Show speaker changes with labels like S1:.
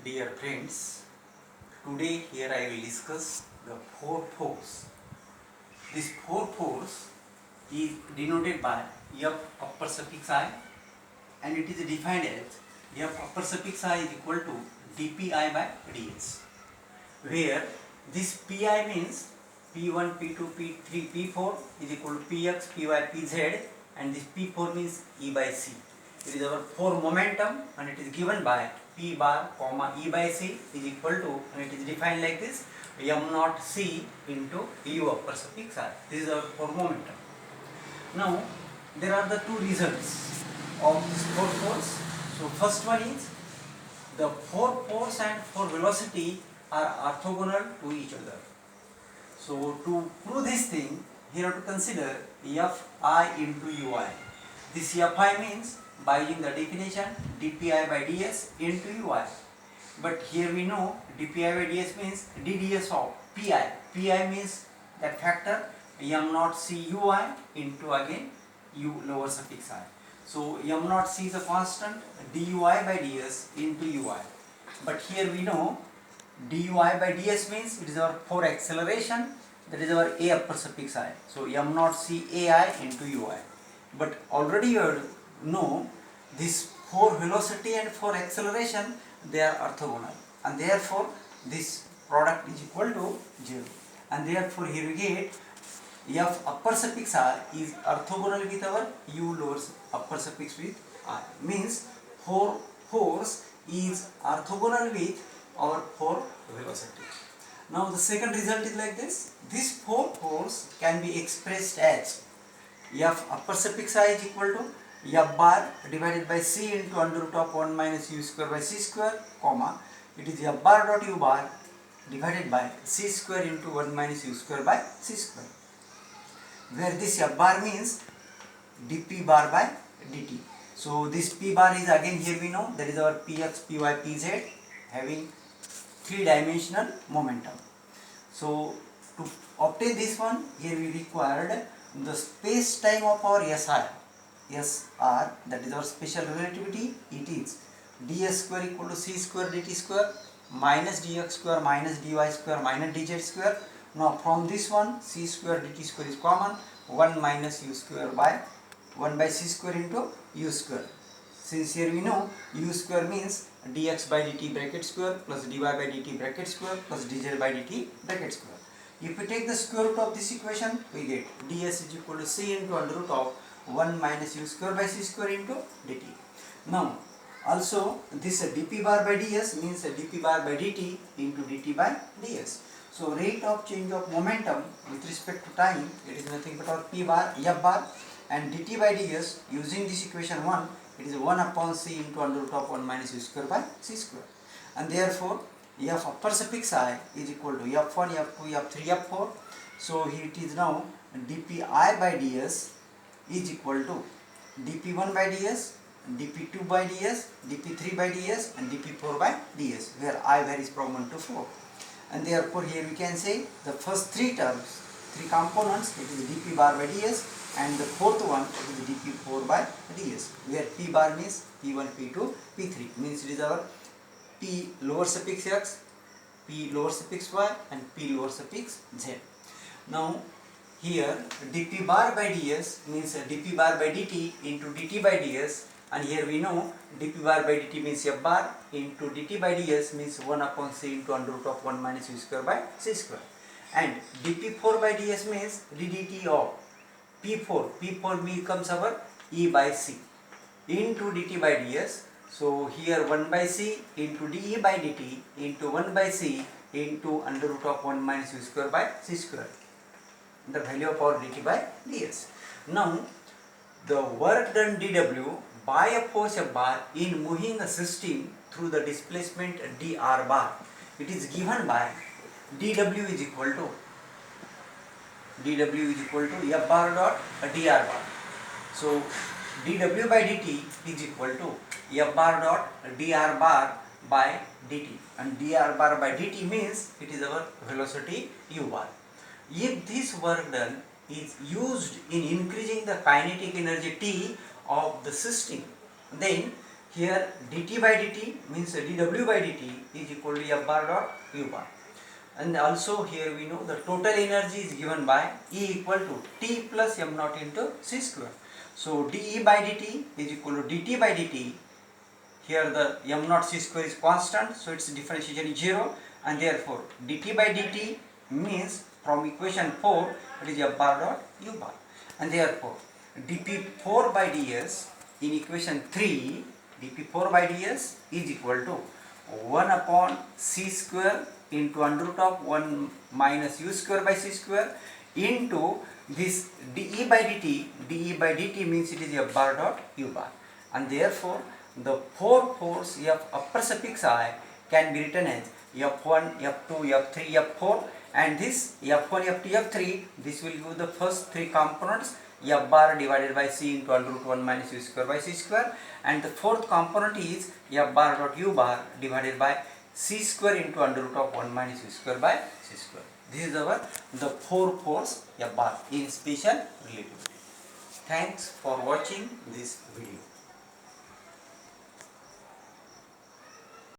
S1: Dear friends, today here I will discuss the four force. This four force is denoted by F upper suffix I and it is defined as F upper suffix I is equal to dpi by ds, where this pi means p1, p2, p3, p4 is equal to px, py, pz, and this p4 means E by c. It is our 4 momentum and it is given by p bar comma E by c is equal to, and it is defined like this, m naught c into u upper suffix I. This is our 4 momentum. Now there are the two results of this 4 force. So first one is the 4 force and 4 velocity are orthogonal to each other. So to prove this thing, here have to consider Fi into Ui. This Fi means, by using the definition, dpi by ds into Ui. But here we know dpi by ds means dds of pi. Pi means that factor m naught c ui into again u lower suffix I. So m naught c is a constant, dui by ds into ui. But here we know dui by ds means it is our 4 acceleration, that is our a upper suffix I. So m naught c ai into ui. But already you know this 4 velocity and 4 acceleration, they are orthogonal, and therefore this product is equal to 0. And therefore here we get f upper suffix I is orthogonal with our u lower upper suffix with I. Means 4 force is orthogonal with our 4 velocity. Now the second result is like this. This 4 force can be expressed as f upper suffix I is equal to f bar divided by c into under root of 1 minus u square by c square, comma, it is f bar dot u bar divided by c square into 1 minus u square by c square, where this f bar means dp bar by dt. So this p bar is again, here we know that is our px, py, pz having 3-dimensional momentum. So to obtain this one, here we required the space time of our SR, that is our special relativity. It is ds square equal to c square dt square minus dx square minus dy square minus dz square. Now from this one, c square dt square is common, 1 minus u square by 1 by c square into u square. Since here we know u square means dx by dt bracket square plus dy by dt bracket square plus dz by dt bracket square. If we take the square root of this equation, we get ds is equal to c into under root of 1 minus u square by c square into dt. Now also this dp bar by ds means dp bar by dt into dt by ds. So rate of change of momentum with respect to time, it is nothing but our p bar, f bar, and dt by ds using this equation 1, it is 1 upon c into under root of 1 minus u square by c square. And therefore f upper suffix I is equal to f1, f2, f3, f4. So it is now dpi by ds is equal to dp1 by ds, dp2 by ds, dp3 by ds, and dp4 by ds, where I varies from 1 to 4. And therefore here we can say the first 3 terms, 3 components, it is dp bar by ds, and the fourth one it is dp4 by ds, where p bar means p1, p2, p3, means it is our p lower suffix x, p lower suffix y, and p lower suffix z. Now here dp bar by ds means dp bar by dt into dt by ds, and here we know dp bar by dt means f bar into dt by ds means 1 upon c into under root of 1 minus u square by c square, and dp4 by ds means ddt of p4 becomes our e by c into dt by ds. So here 1 by c into de by dt into 1 by c into under root of 1 minus u square by c square, the value of our dt by ds. Now the work done dw by a force f bar in moving a system through the displacement dr bar, it is given by dw is equal to f bar dot dr bar. So dw by dt is equal to f bar dot dr bar by dt, and dr bar by dt means it is our velocity u bar. If this work done is used in increasing the kinetic energy T of the system, then Here dt by dt means dw by dt is equal to f bar dot u bar. And also here we know the total energy is given by E equal to T plus m naught into c square. So dE by dt is equal to dt by dt. Here the m naught c square is constant, so its differentiation is 0, and therefore dt by dt means from equation 4 it is f bar dot u bar, and therefore dp4 by ds in equation 3 dp4 by ds is equal to 1 upon c square into under root of 1 minus u square by c square into this dE by dt means it is f bar dot u bar, and therefore the four force f upper suffix I can be written as f1, f2, f3, f4, and this f1, f2, f3 this will give the first three components f bar divided by c into under root 1 minus u square by c square, and the fourth component is f bar dot u bar divided by c square into under root of 1 minus u square by c square. This is our the four force f bar in special relativity. Thanks for watching this video.